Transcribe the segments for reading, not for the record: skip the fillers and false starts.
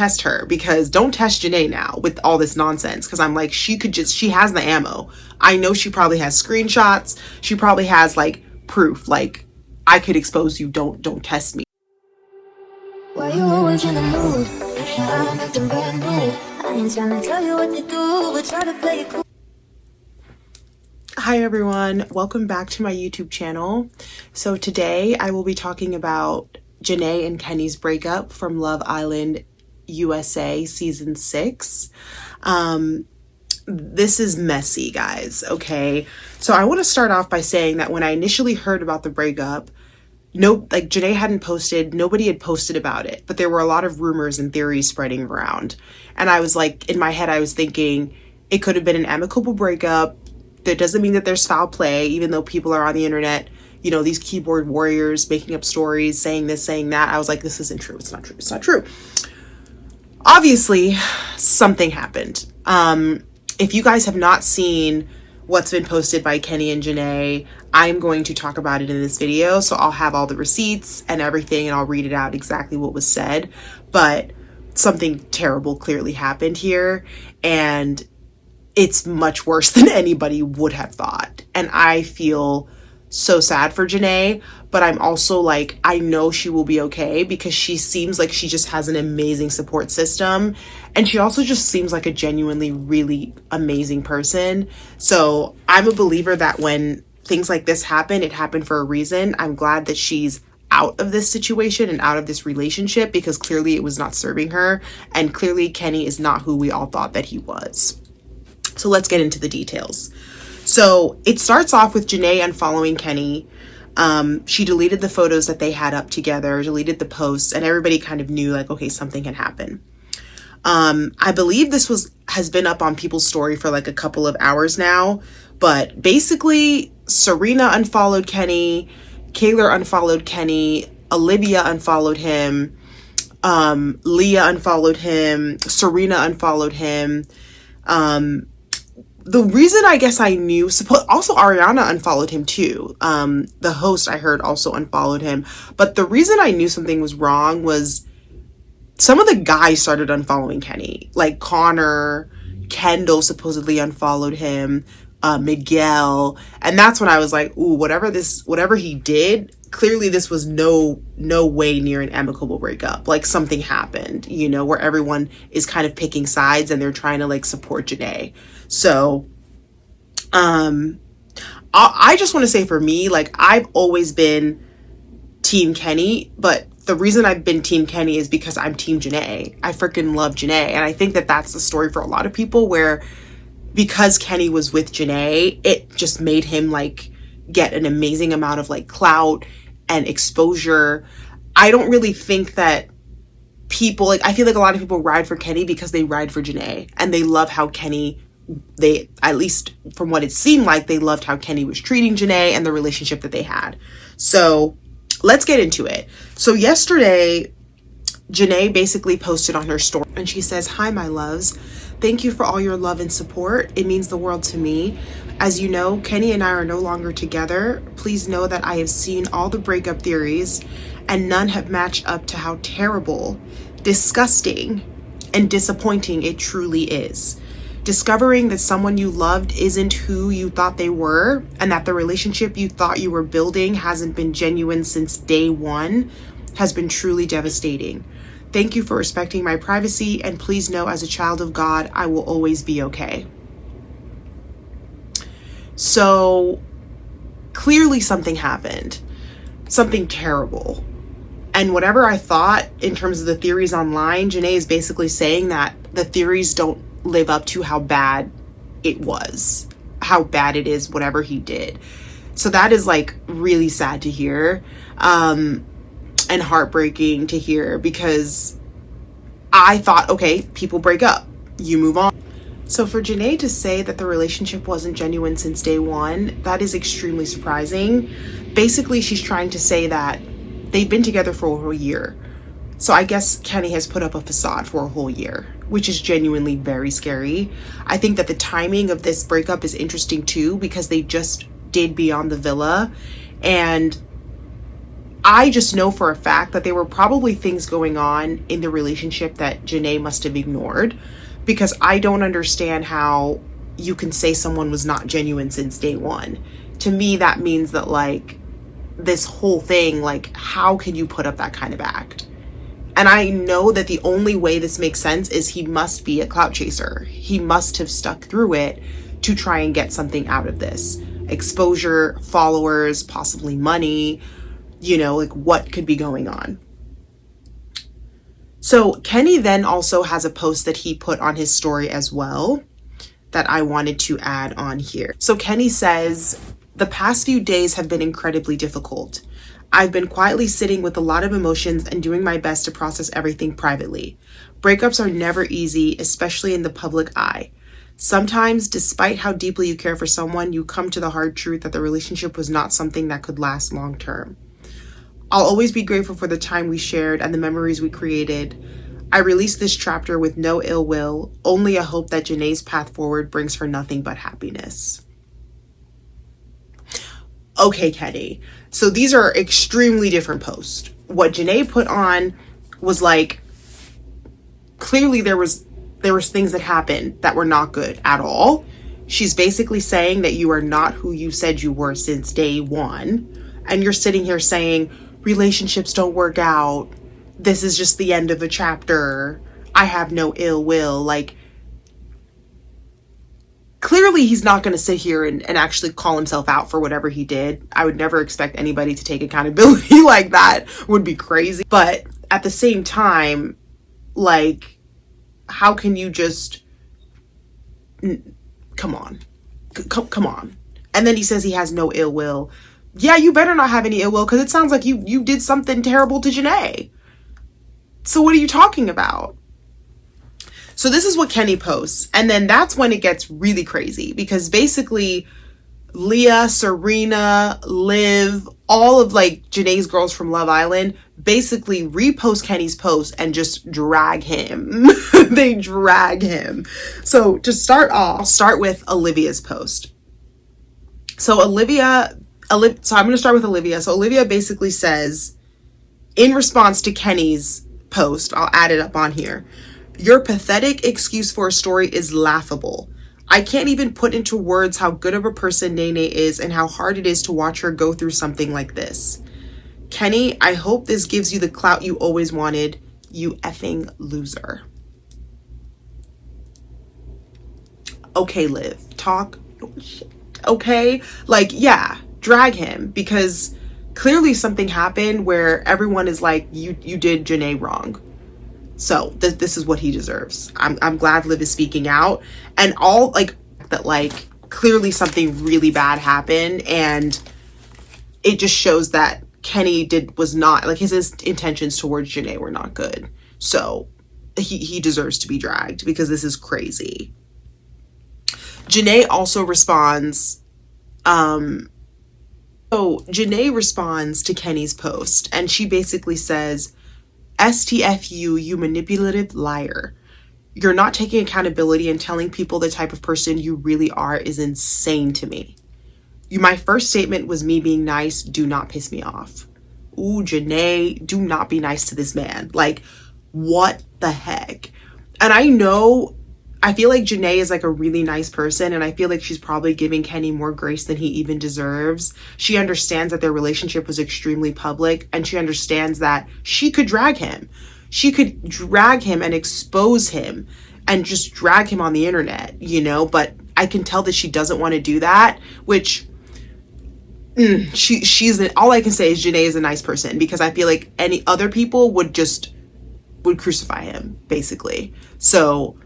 test her, because don't test JaNa now with all this nonsense, because I'm like, she has the ammo. I know she probably has screenshots. She probably has like proof. Like, I could expose you. Don't test me. Why you always in the mood? I'm acting brand new. I ain't trying to tell you what to do, but try to play it cool. Hi everyone, welcome back to my YouTube channel. So today I will be talking about JaNa and Kenny's breakup from Love Island USA season 6. This is messy, guys, okay? So I want to start off by saying that when I initially heard about the breakup, JaNa hadn't posted, nobody had posted about it, but there were a lot of rumors and theories spreading around. And I was like, in my head, I was thinking it could have been an amicable breakup. That doesn't mean that there's foul play, even though people are on the internet, you know, these keyboard warriors making up stories, saying this, saying that. I was like, this isn't true. It's not true. It's not true. Obviously, something happened. If you guys have not seen what's been posted by Kenny and JaNa, I'm going to talk about it in this video. So I'll have all the receipts and everything, and I'll read it out exactly what was said. But something terrible clearly happened here, and it's much worse than anybody would have thought. And I feel so sad for JaNa, but I'm also like, I know she will be okay, because she seems like she just has an amazing support system. And she also just seems like a genuinely really amazing person. So I'm a believer that when things like this happen, it happened for a reason. I'm glad that she's out of this situation and out of this relationship, because clearly it was not serving her. And clearly Kenny is not who we all thought that he was. So let's get into the details. So it starts off with JaNa unfollowing Kenny. She deleted the photos that they had up together, deleted the posts, and everybody kind of knew like, okay, something had happened. I believe this has been up on people's story for like a couple of hours now, but basically Serena unfollowed Kenny, Kayla unfollowed Kenny, Olivia unfollowed him, Leah unfollowed him, Serena unfollowed him. The reason I guess I knew, also Ariana unfollowed him too. The host, I heard, also unfollowed him. But the reason I knew something was wrong was some of the guys started unfollowing Kenny. Like Connor, Kendall supposedly unfollowed him, Miguel. And that's when I was like, ooh, whatever he did, clearly this was no way near an amicable breakup. Like something happened, you know, where everyone is kind of picking sides and they're trying to like support JaNa. So, I just want to say for me, like I've always been Team Kenny, but the reason I've been Team Kenny is because I'm Team JaNa. I freaking love JaNa. And I think that that's the story for a lot of people, where because Kenny was with JaNa, it just made him like get an amazing amount of like clout and exposure. I don't really think that people, like, I feel like a lot of people ride for Kenny because they ride for JaNa, and they love how Kenny, at least from what it seemed like, they loved how Kenny was treating JaNa and the relationship that they had. So let's get into it. So yesterday, JaNa basically posted on her story and she says, "Hi, my loves. Thank you for all your love and support. It means the world to me. As you know, Kenny and I are no longer together. Please know that I have seen all the breakup theories and none have matched up to how terrible, disgusting, and disappointing it truly is. Discovering that someone you loved isn't who you thought they were, and that the relationship you thought you were building hasn't been genuine since day one, has been truly devastating. Thank you for respecting my privacy, and please know as a child of God, I will always be okay." So clearly something happened, something terrible. And whatever I thought in terms of the theories online, JaNa is basically saying that the theories don't live up to how bad it was, how bad it is, whatever he did. So that is like really sad to hear, and heartbreaking to hear, because I thought, okay, people break up, you move on. So for JaNa to say that the relationship wasn't genuine since day one, that is extremely surprising. Basically, she's trying to say that they've been together for a whole year. So I guess Kenny has put up a facade for a whole year, which is genuinely very scary. I think that the timing of this breakup is interesting too, because they just did Beyond the Villa, and I just know for a fact that there were probably things going on in the relationship that JaNa must have ignored, because I don't understand how you can say someone was not genuine since day one. To me, that means that, like, this whole thing, like, how can you put up that kind of act? And I know that the only way this makes sense is he must be a clout chaser. He must have stuck through it to try and get something out of this. Exposure, followers, possibly money, you know, like, what could be going on? So Kenny then also has a post that he put on his story as well that I wanted to add on here. So Kenny says, the past few days have been incredibly difficult. I've been quietly sitting with a lot of emotions and doing my best to process everything privately. Breakups are never easy, especially in the public eye. Sometimes, despite how deeply you care for someone, you come to the hard truth that the relationship was not something that could last long term. I'll always be grateful for the time we shared and the memories we created. I released this chapter with no ill will, only a hope that JaNa's path forward brings her nothing but happiness. Okay, Kenny. So these are extremely different posts. What JaNa put on was like, clearly there was things that happened that were not good at all. She's basically saying that you are not who you said you were since day one. And you're sitting here saying, relationships don't work out. This is just the end of a chapter. I have no ill will. Like, clearly he's not going to sit here and actually call himself out for whatever he did. I would never expect anybody to take accountability like that. Would be crazy. But at the same time, like, how can you just, come on. Come on. And then he says he has no ill will. Yeah, you better not have any ill will, because it sounds like you did something terrible to JaNa. So what are you talking about? So this is what Kenny posts. And then that's when it gets really crazy, because basically Leah, Serena, Liv, all of like JaNa's girls from Love Island basically repost Kenny's post and just drag him. They drag him. So to start off, I'll start with Olivia's post. So I'm going to start with Olivia. So Olivia basically says, in response to Kenny's post, I'll add it up on here, your pathetic excuse for a story is laughable. I can't even put into words how good of a person Nene is and how hard it is to watch her go through something like this. Kenny, I hope this gives you the clout you always wanted, you effing loser. Okay, Liv, talk your shit. Okay? Like, yeah, drag him, because clearly something happened where everyone is like, you did JaNa wrong. So this is what he deserves. I'm glad Liv is speaking out, and all like that, like, clearly something really bad happened, and it just shows that Kenny was not, like, his intentions towards JaNa were not good. So he deserves to be dragged, because this is crazy. JaNa also responds, So JaNa responds to Kenny's post, and she basically says, STFU, you manipulative liar. You're not taking accountability and telling people the type of person you really are is insane to me. My first statement was me being nice. Do not piss me off. Ooh, JaNa, do not be nice to this man. Like, what the heck? And I feel like JaNa is like a really nice person, and I feel like she's probably giving Kenny more grace than he even deserves. She understands that their relationship was extremely public, and she understands that she could drag him. She could drag him and expose him and just drag him on the internet, you know, but I can tell that she doesn't want to do that, which all I can say is JaNa is a nice person, because I feel like any other people would crucify him, basically. So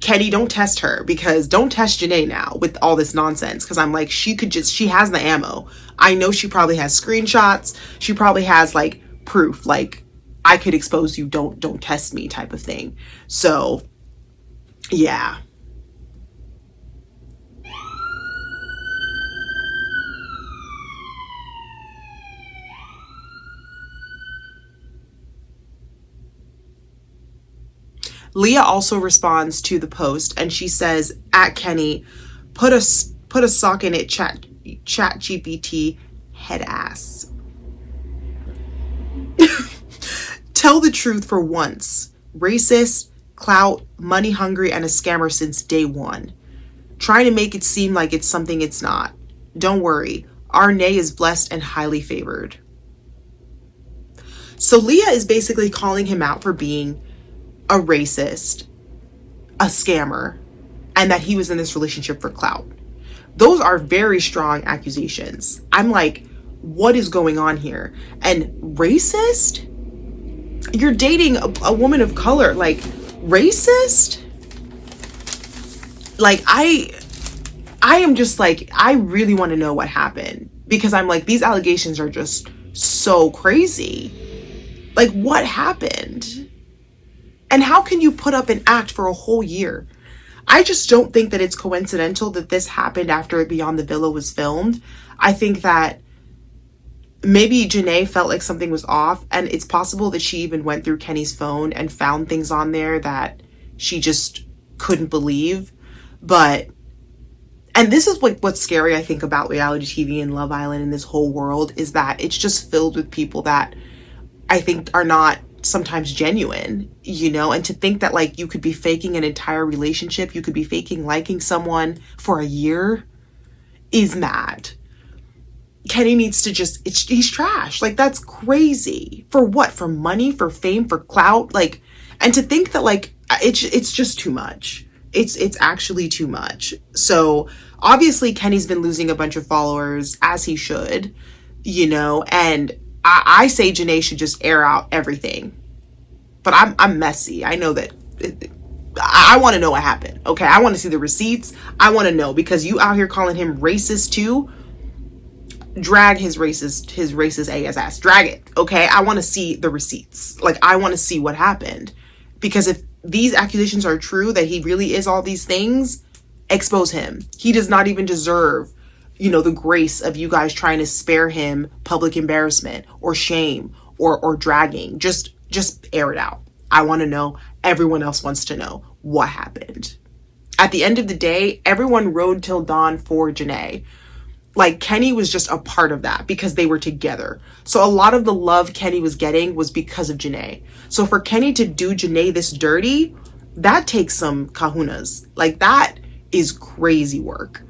Kenny, don't test her, because don't test JaNa now with all this nonsense, because I'm like, she has the ammo. I know she probably has screenshots. She probably has like proof, like, I could expose you, don't test me type of thing. So yeah. Leah also responds to the post, and she says, at Kenny, put a sock in it, chat GPT head ass. Tell the truth for once. Racist, clout, money hungry, and a scammer since day one. Trying to make it seem like it's something it's not. Don't worry, our Nay is blessed and highly favored. So Leah is basically calling him out for being a racist, a scammer, and that he was in this relationship for clout. Those are very strong accusations. I'm like, what is going on here? And racist? You're dating a woman of color. Like, racist? Like, I am just like, I really want to know what happened, because I'm like, these allegations are just so crazy. Like, what happened? And how can you put up an act for a whole year? I just don't think that it's coincidental that this happened after Beyond the Villa was filmed. I think that maybe JaNa felt like something was off, and it's possible that she even went through Kenny's phone and found things on there that she just couldn't believe. And this is like what's scary, I think, about reality TV and Love Island and this whole world, is that it's just filled with people that I think are not sometimes genuine, you know? And to think that like you could be faking an entire relationship, you could be faking liking someone for a year is mad. Kenny needs to just, he's trash. Like, that's crazy. For what? For money? For fame? For clout? Like, and to think that like, it's just too much. It's actually too much. So obviously Kenny's been losing a bunch of followers, as he should, you know, and I say JaNa should just air out everything. But I'm messy. I know that I want to know what happened. Okay, I want to see the receipts. I want to know, because you out here calling him racist too. Drag his racist ass. Drag it. Okay, I want to see the receipts. Like, I want to see what happened, because if these accusations are true, that he really is all these things, expose him. He does not even deserve, you know, the grace of you guys trying to spare him public embarrassment or shame or dragging. Just air it out. I want to know. Everyone else wants to know what happened. At the end of the day, everyone rode till dawn for JaNa. Like, Kenny was just a part of that because they were together. So a lot of the love Kenny was getting was because of JaNa. So for Kenny to do JaNa this dirty, that takes some kahunas. Like, that is crazy work.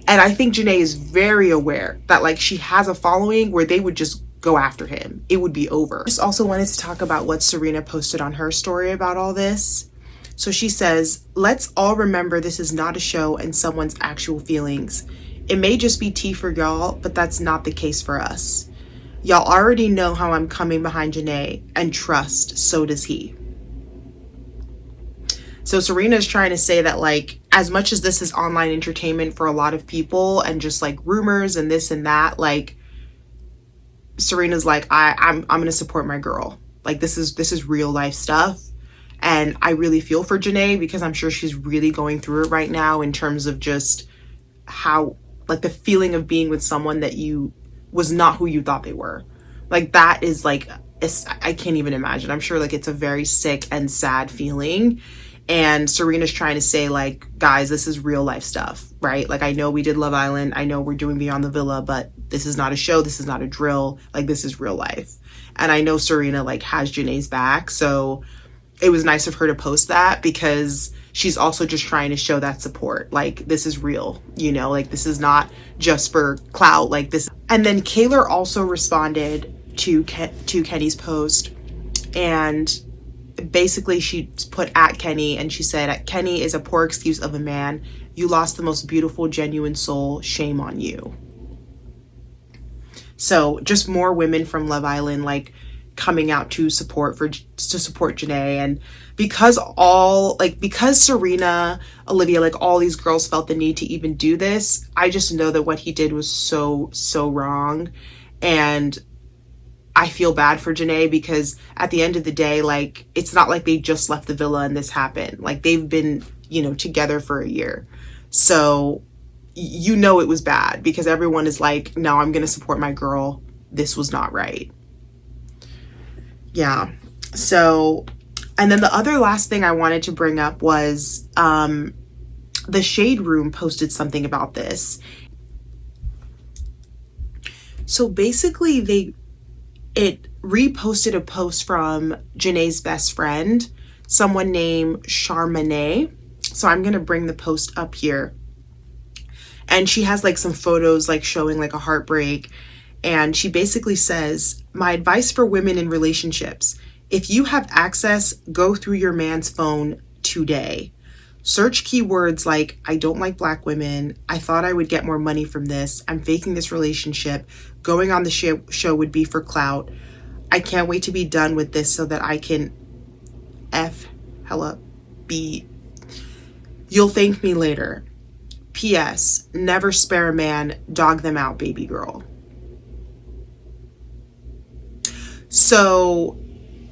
And I think JaNa is very aware that like she has a following where they would just go after him. It would be over. Just also wanted to talk about what Serena posted on her story about all this. So she says, let's all remember this is not a show and someone's actual feelings. It may just be tea for y'all, but that's not the case for us. Y'all already know how I'm coming behind JaNa, and trust, so does he. So Serena is trying to say that like, as much as this is online entertainment for a lot of people and just like rumors and this and that, like Serena's like, I'm gonna support my girl. Like, this is real life stuff. And I really feel for JaNa, because I'm sure she's really going through it right now in terms of just how, like, the feeling of being with someone that you was not who you thought they were. Like, that is like, I can't even imagine. I'm sure like it's a very sick and sad feeling. And Serena's trying to say like, guys, this is real life stuff, right? Like, I know we did Love Island. I know we're doing Beyond the Villa, but this is not a show. This is not a drill. Like, this is real life. And I know Serena like has JaNa's back. So it was nice of her to post that, because she's also just trying to show that support. Like, this is real, you know, like this is not just for clout, like this. And then Kaylor also responded to Kenny's post, and basically she put at Kenny, and she said, Kenny is a poor excuse of a man. You lost the most beautiful, genuine soul. Shame on you. So just more women from Love Island like coming out to support JaNa. And because Serena, Olivia, like all these girls felt the need to even do this, I just know that what he did was so wrong. And I feel bad for JaNa, because at the end of the day, like, it's not like they just left the villa and this happened. Like, they've been, you know, together for a year. So, you know, it was bad, because everyone is like, no, I'm going to support my girl. This was not right. Yeah. So, and then the other last thing I wanted to bring up was, the Shade Room posted something about this. So basically reposted a post from JaNa's best friend, someone named Charmaine. So I'm going to bring the post up here. And she has like some photos like showing like a heartbreak. And she basically says, my advice for women in relationships: if you have access, go through your man's phone today. Search keywords like, I don't like black women, I thought I would get more money from this, I'm faking this relationship, going on the show would be for clout, I can't wait to be done with this so that I can be. You'll thank me later. P.S. Never spare a man, dog them out, baby girl. So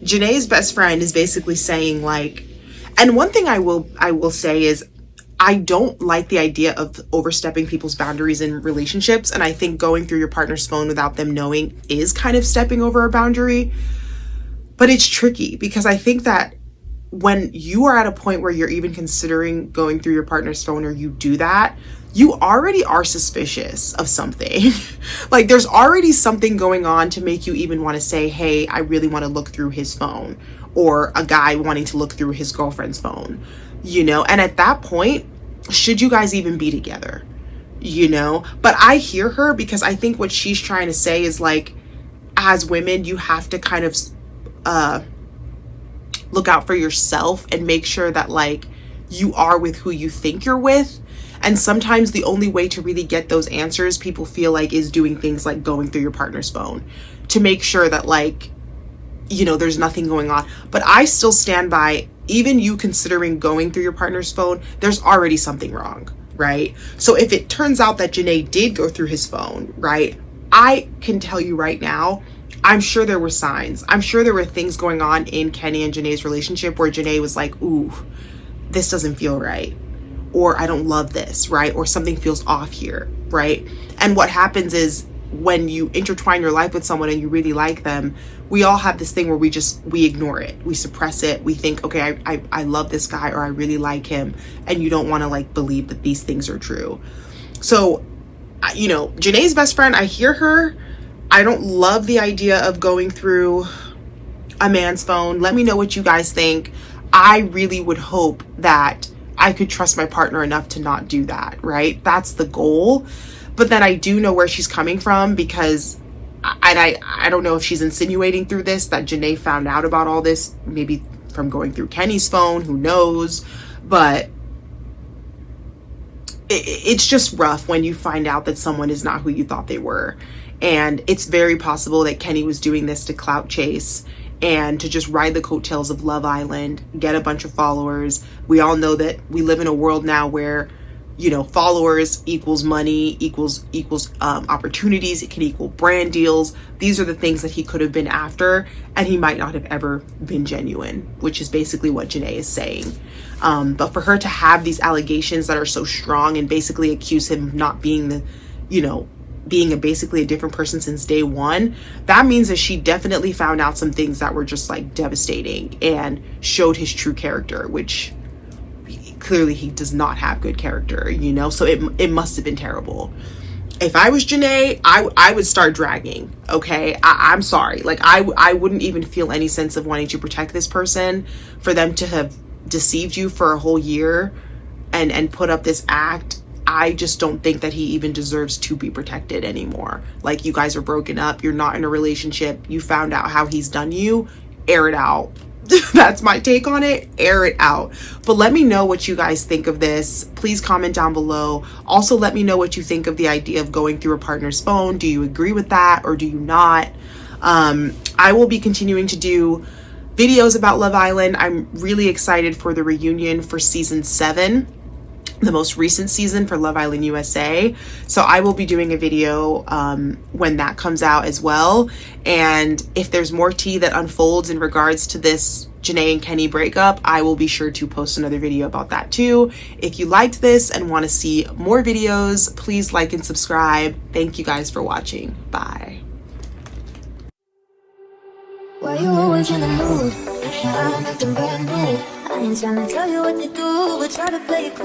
JaNa's best friend is basically saying like, and one thing I will say is, I don't like the idea of overstepping people's boundaries in relationships. And I think going through your partner's phone without them knowing is kind of stepping over a boundary. But it's tricky because I think that when you are at a point where you're even considering going through your partner's phone, or you do that, you already are suspicious of something. Like there's already something going on to make you even want to say, hey, I really want to look through his phone, or a guy wanting to look through his girlfriend's phone, you know? And at that point, should you guys even be together, you know? But I hear her, because I think what she's trying to say is like, as women, you have to kind of look out for yourself and make sure that like you are with who you think you're with. And sometimes the only way to really get those answers, people feel like, is doing things like going through your partner's phone to make sure that like, you know, there's nothing going on. But I still stand by, even you considering going through your partner's phone, there's already something wrong, right? So if it turns out that JaNa did go through his phone, right, I can tell you right now, I'm sure there were signs. I'm sure there were things going on in Kenny and JaNa's relationship where JaNa was like, ooh, this doesn't feel right, or I don't love this, right? Or something feels off here, right? And what happens is, when you intertwine your life with someone and you really like them, we all have this thing where we ignore it, we suppress it, we think, okay, I love this guy, or I really like him, and you don't want to like believe that these things are true. So, you know, JaNa's best friend, I hear her. I don't love the idea of going through a man's phone. Let me know what you guys think. I really would hope that I could trust my partner enough to not do that, right? That's the goal. But then I do know where she's coming from, because I don't know if she's insinuating through this that JaNa found out about all this, maybe from going through Kenny's phone, who knows? But it's just rough when you find out that someone is not who you thought they were. And it's very possible that Kenny was doing this to clout chase and to just ride the coattails of Love Island, get a bunch of followers. We all know that we live in a world now where, you know, followers equals money, equals opportunities. It can equal brand deals. These are the things that he could have been after, and he might not have ever been genuine, which is basically what JaNa is saying. But for her to have these allegations that are so strong and basically accuse him of not being the, you know, being basically a different person since day one, that means that she definitely found out some things that were just like devastating and showed his true character, which clearly he does not have good character, you know? So it must have been terrible. If I was JaNa, I would start dragging, okay? I'm sorry. Like, I wouldn't even feel any sense of wanting to protect this person. For them to have deceived you for a whole year and put up this act, I just don't think that he even deserves to be protected anymore. Like, you guys are broken up. You're not in a relationship. You found out how he's done you. Air it out. That's my take on it. Air it out. But let me know what you guys think of this. Please comment down below. Also, let me know what you think of the idea of going through a partner's phone. Do you agree with that, or do you not? I will be continuing to do videos about Love Island. I'm really excited for the reunion for season 7, the most recent season for Love Island USA. So I will be doing a video when that comes out as well. And if there's more tea that unfolds in regards to this JaNa and Kenny breakup, I will be sure to post another video about that too. If you liked this and want to see more videos, please like and subscribe. Thank you guys for watching. Bye. Why you always in the mood? I'm acting brand new. I ain't trying to tell you what to do, but try to play it cool.